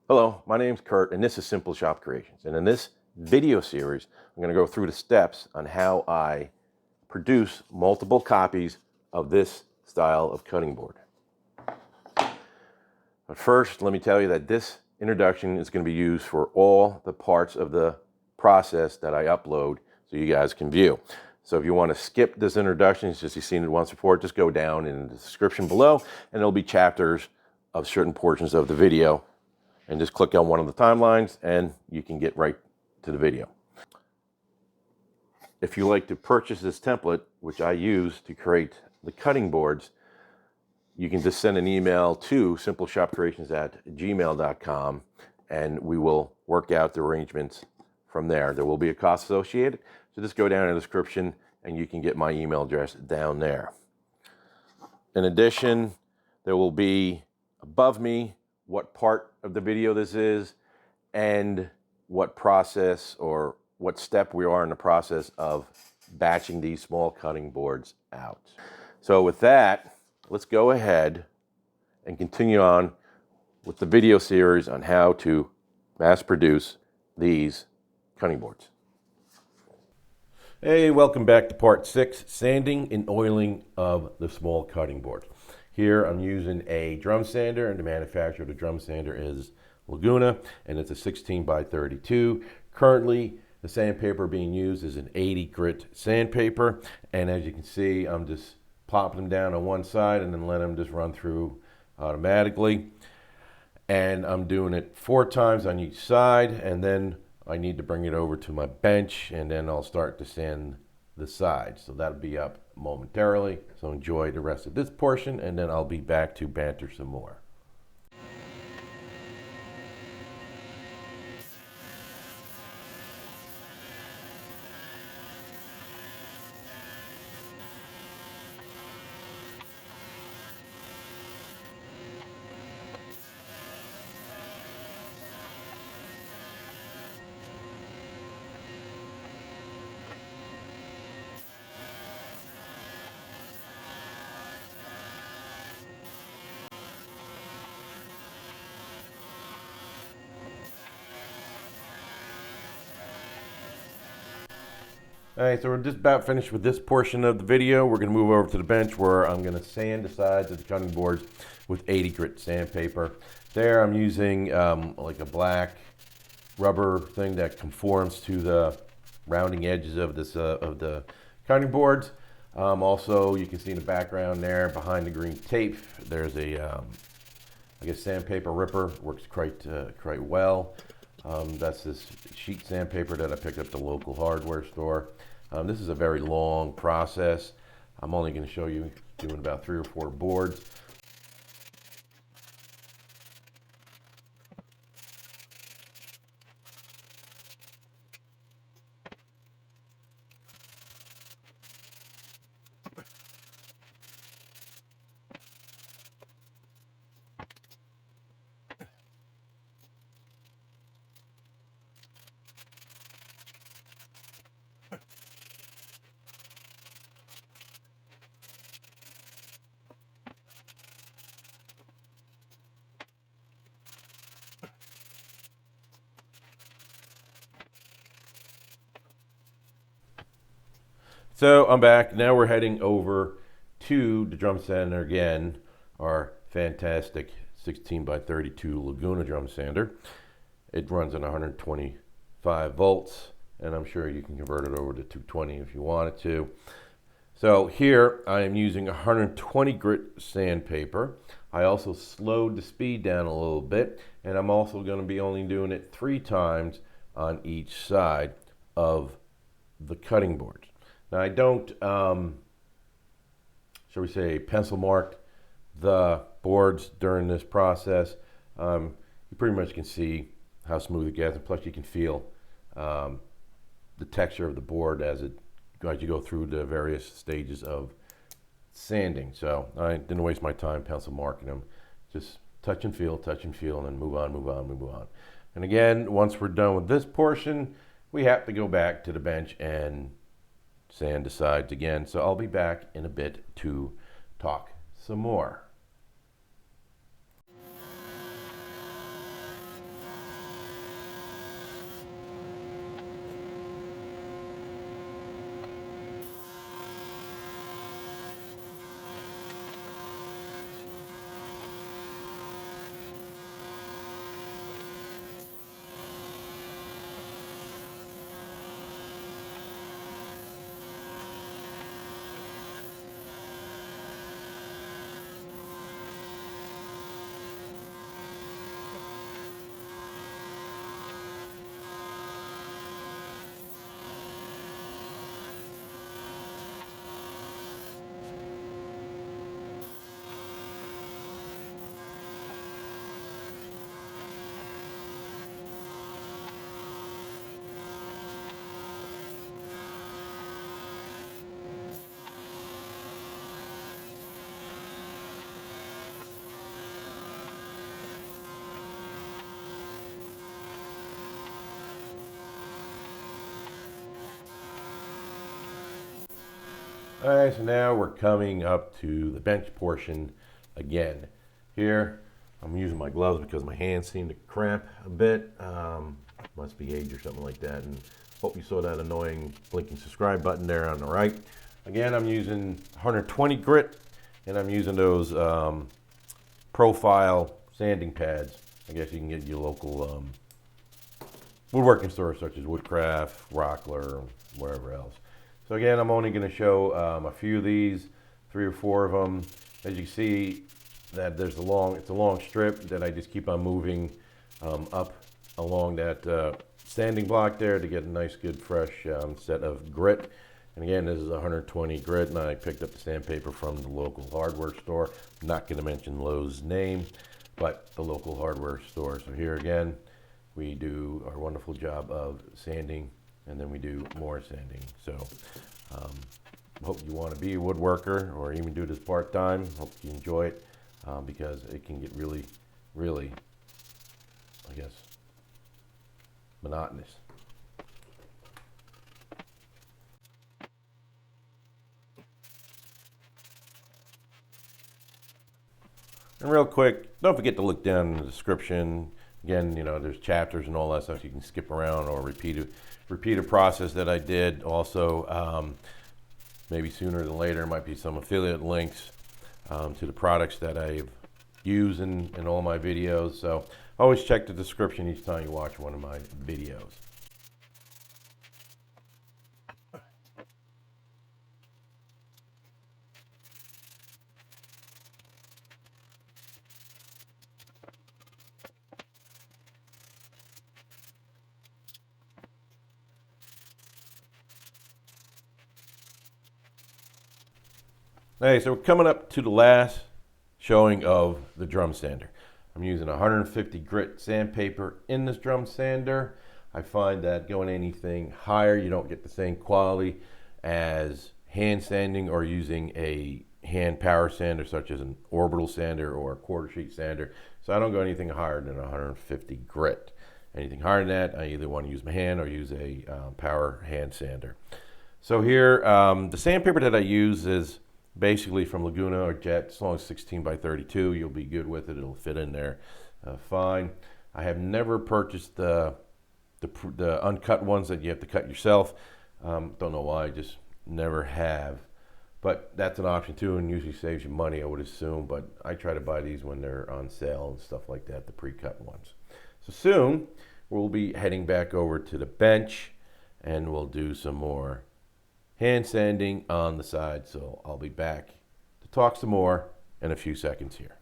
Hello, my name's Kurt, and this is Simple Shop Creations. And in this video series, I'm going to go through the steps on how I produce multiple copies of this style of cutting board. But first, let me tell you that this introduction is going to be used for all the parts of the process that I upload so you guys can view. So if you want to skip this introduction, it's just you've seen it once before, just go down in the description below, and there'll be chapters of certain portions of the video. And just click on one of the timelines and you can get right to the video. If you like to purchase this template, which I use to create the cutting boards, you can just send an email to simpleshopcreations@gmail.com and we will work out the arrangements from there. There will be a cost associated, so just go down in the description and you can get my email address down there. In addition, there will be above me what part of the video this is and what process or what step we are in the process of batching these small cutting boards out. So with that, let's go ahead and continue on with the video series on how to mass produce these cutting boards. Hey, welcome back to part 6, sanding and oiling of the small cutting boards. Here I'm using a drum sander, and the manufacturer of the drum sander is Laguna, and it's a 16 by 32. Currently, the sandpaper being used is an 80 grit sandpaper, and as you can see, I'm just plopping them down on one side and then letting them just run through automatically. And I'm doing it 4 times on each side, and then I need to bring it over to my bench, and then I'll start to sand the sides. So that'll be up momentarily. So enjoy the rest of this portion, and then I'll be back to banter some more. All right, so we're just about finished with this portion of the video. We're going to move over to the bench where I'm going to sand the sides of the cutting boards with 80 grit sandpaper. There I'm using like a black rubber thing that conforms to the rounding edges of this of the cutting boards. Also, you can see in the background there behind the green tape, there's a I guess sandpaper ripper. Works quite well. That's this sheet sandpaper that I picked up at the local hardware store. This is a very long process. I'm only going to show you doing about 3 or 4 boards. So I'm back. Now we're heading over to the drum sander again, our fantastic 16 by 32 Laguna drum sander. It runs on 125 volts, and I'm sure you can convert it over to 220 if you wanted to. So here I am using 120 grit sandpaper. I also slowed the speed down a little bit, and I'm also going to be only doing it 3 times on each side of the cutting board. Now I don't, shall we say, pencil mark the boards during this process. You pretty much can see how smooth it gets, and plus you can feel the texture of the board as you go through the various stages of sanding. So I didn't waste my time pencil marking them. Just touch and feel, and then move on, move on, move on. And again, once we're done with this portion, we have to go back to the bench and sand the sides again. So I'll be back in a bit to talk some more. All right, so now we're coming up to the bench portion again. Here, I'm using my gloves because my hands seem to cramp a bit. Must be age or something like that. And hope you saw that annoying blinking subscribe button there on the right. Again, I'm using 120 grit, and I'm using those profile sanding pads. I guess you can get your local woodworking stores such as Woodcraft, Rockler, wherever else. So again, I'm only going to show a few of these, 3 or 4 of them. As you see, that it's a long strip that I just keep on moving up along that sanding block there to get a nice, good, fresh set of grit. And again, this is 120 grit, and I picked up the sandpaper from the local hardware store. I'm not going to mention Lowe's name, but the local hardware store. So here again, we do our wonderful job of sanding, and then we do more sanding. So hope you want to be a woodworker or even do this part-time. Hope you enjoy it because it can get really, really, I guess, monotonous. And real quick, don't forget to look down in the description. Again, you know, there's chapters and all that stuff you can skip around or repeat a process that I did. Also, maybe sooner than later, might be some affiliate links to the products that I've used in all my videos. So always check the description each time you watch one of my videos. Hey, so we're coming up to the last showing of the drum sander. I'm using 150 grit sandpaper in this drum sander. I find that going anything higher, you don't get the same quality as hand sanding or using a hand power sander such as an orbital sander or a quarter sheet sander. So I don't go anything higher than 150 grit. Anything higher than that, I either want to use my hand or use a power hand sander. So here, the sandpaper that I use is basically from Laguna or Jet. As long as 16 by 32, you'll be good with it. It'll fit in there fine. I have never purchased the uncut ones that you have to cut yourself. Don't know why, I just never have. But that's an option too, and usually saves you money, I would assume. But I try to buy these when they're on sale and stuff like that, the pre-cut ones. So soon, we'll be heading back over to the bench, and we'll do some more hand sanding on the side. So I'll be back to talk some more in a few seconds here.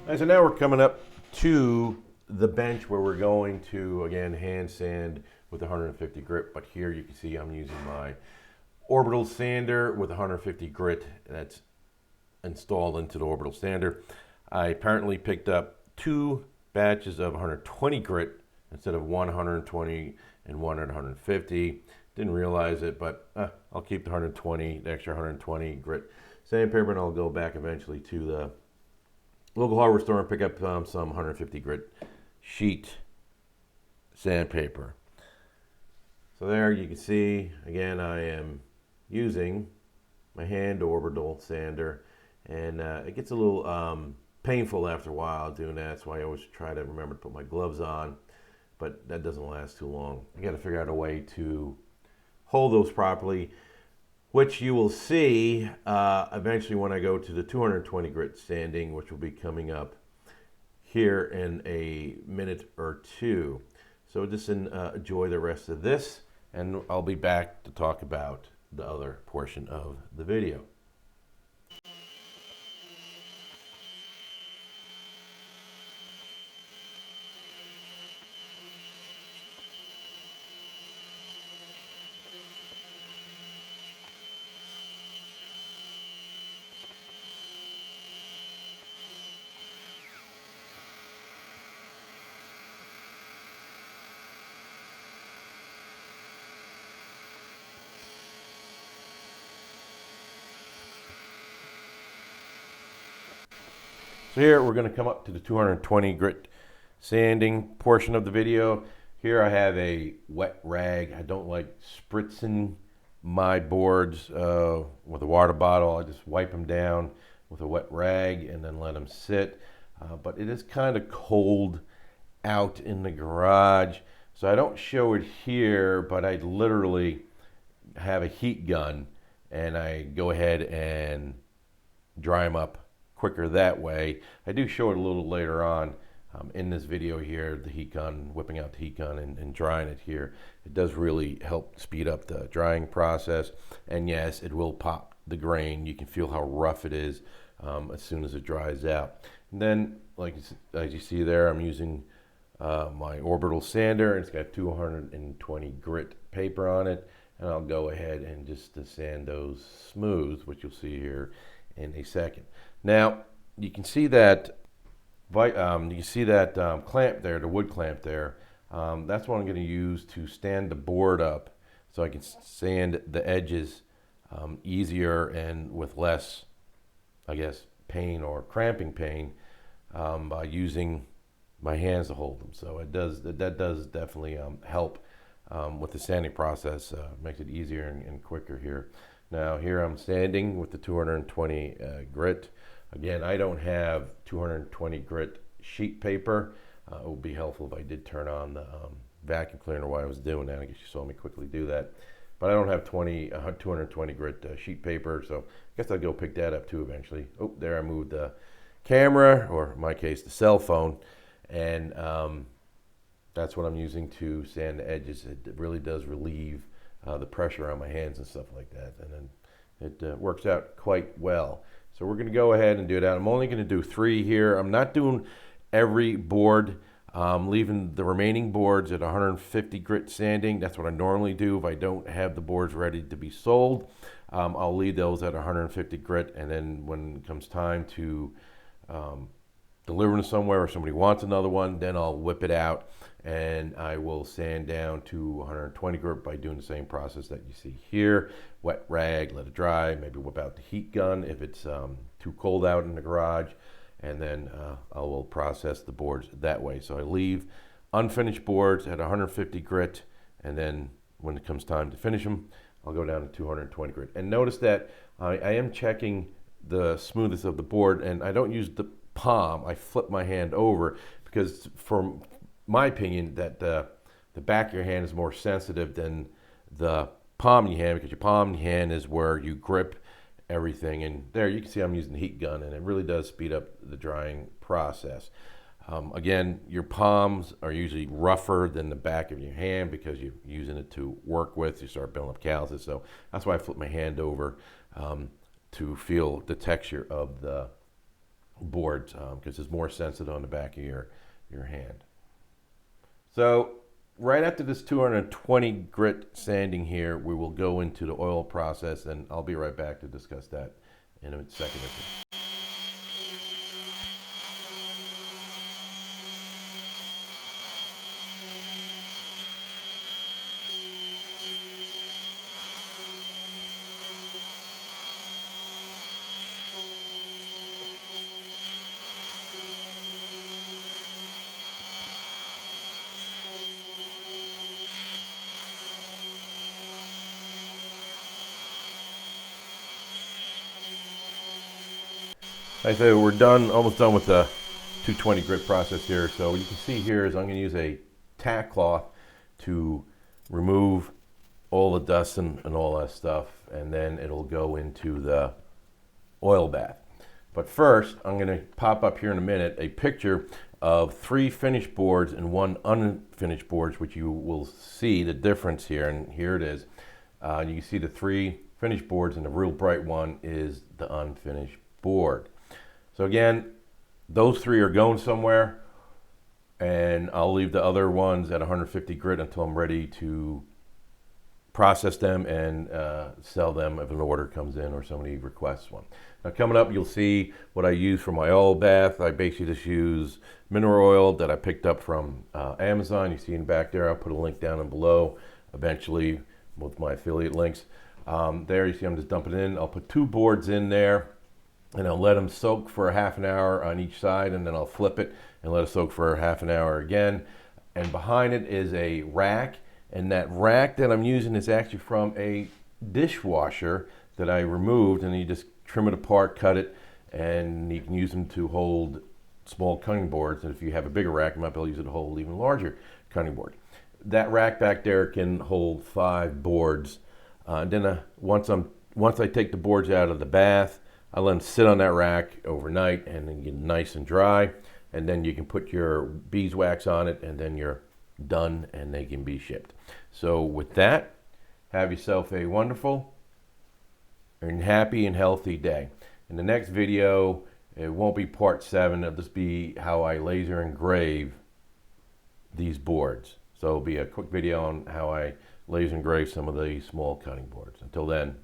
Right, so now we're coming up to the bench where we're going to, again, hand sand with 150 grit. But here you can see I'm using my orbital sander with 150 grit that's installed into the orbital sander. I apparently picked up 2 batches of 120 grit instead of 120 and 150. Didn't realize it, but I'll keep the 120, the extra 120 grit sandpaper, and I'll go back eventually to the local hardware store and pick up some 150 grit sheet sandpaper. So there you can see, again, I am using my hand orbital sander, and it gets a little painful after a while doing that. That's why I always try to remember to put my gloves on, but that doesn't last too long. I got to figure out a way to hold those properly, which you will see eventually when I go to the 220 grit sanding, which will be coming up here in a minute or two. So just enjoy the rest of this, and I'll be back to talk about the other portion of the video. So here we're going to come up to the 220 grit sanding portion of the video. Here I have a wet rag. I don't like spritzing my boards with a water bottle. I just wipe them down with a wet rag and then let them sit. But it is kind of cold out in the garage, so I don't show it here, but I literally have a heat gun and I go ahead and dry them up quicker that way. I do show it a little later on in this video here, the heat gun, whipping out the heat gun and drying it here. It does really help speed up the drying process, and yes, it will pop the grain. You can feel how rough it is as soon as it dries out. And then, as you see there, I'm using my orbital sander. It's got 220 grit paper on it, and I'll go ahead and just sand those smooth, which you'll see here in a second. Now you can see that clamp there, the wood clamp there. That's what I'm going to use to stand the board up, so I can sand the edges easier and with less, I guess, pain or cramping pain by using my hands to hold them. So that does definitely help with the sanding process. Makes it easier and quicker here. Now here I'm sanding with the 220 grit. Again, I don't have 220 grit sheet paper. It would be helpful if I did turn on the vacuum cleaner while I was doing that. I guess you saw me quickly do that. But I don't have 220 grit sheet paper, so I guess I'll go pick that up too eventually. Oh, there I moved the camera, or in my case, the cell phone, and that's what I'm using to sand the edges. It really does relieve the pressure on my hands and stuff like that, and then it works out quite well. So we're going to go ahead and do that. I'm only going to do 3 here. I'm not doing every board. Leaving the remaining boards at 150 grit sanding. That's what I normally do if I don't have the boards ready to be sold. I'll leave those at 150 grit, and then when it comes time to deliver them somewhere or somebody wants another one, then I'll whip it out and I will sand down to 120 grit by doing the same process that you see here. Wet rag, let it dry, maybe whip out the heat gun if it's too cold out in the garage, and then I will process the boards that way. So I leave unfinished boards at 150 grit, and then when it comes time to finish them, I'll go down to 220 grit. And notice that I am checking the smoothness of the board, and I don't use the palm. I flip my hand over because, from my opinion, that the back of your hand is more sensitive than the palm of your hand, because your palm of your hand is where you grip everything. And there you can see I'm using the heat gun, and it really does speed up the drying process. Again, your palms are usually rougher than the back of your hand because you're using it to work with. You start building up calluses, so that's why I flip my hand over to feel the texture of the boards, because it's more sensitive on the back of your hand. So right after this 220 grit sanding here, we will go into the oil process, and I'll be right back to discuss that in a second or two. Like I say, we're almost done with the 220 grit process here. So what you can see here is I'm going to use a tack cloth to remove all the dust and all that stuff, and then it'll go into the oil bath. But first, I'm going to pop up here in a minute a picture of 3 finished boards and 1 unfinished boards, which you will see the difference here, and here it is. You can see the 3 finished boards, and the real bright one is the unfinished board. So again, those 3 are going somewhere, and I'll leave the other ones at 150 grit until I'm ready to process them and sell them if an order comes in or somebody requests one. Now coming up, you'll see what I use for my oil bath. I basically just use mineral oil that I picked up from Amazon. You see in back there, I'll put a link down and below eventually with my affiliate links. There you see I'm just dumping it in. I'll put 2 boards in there. and I'll let them soak for a half an hour on each side, and then I'll flip it and let it soak for a half an hour again. And behind it is a rack, and that rack that I'm using is actually from a dishwasher that I removed, and you just trim it apart, cut it, and you can use them to hold small cutting boards. And if you have a bigger rack, you might be able to use it to hold even larger cutting board. That rack back there can hold 5 boards. Once I take the boards out of the bath, I let them sit on that rack overnight and then get nice and dry. And then you can put your beeswax on it, and then you're done, and they can be shipped. So with that, have yourself a wonderful and happy and healthy day. In the next video, it won't be part 7. It'll just be how I laser engrave these boards. So it'll be a quick video on how I laser engrave some of the small cutting boards. Until then,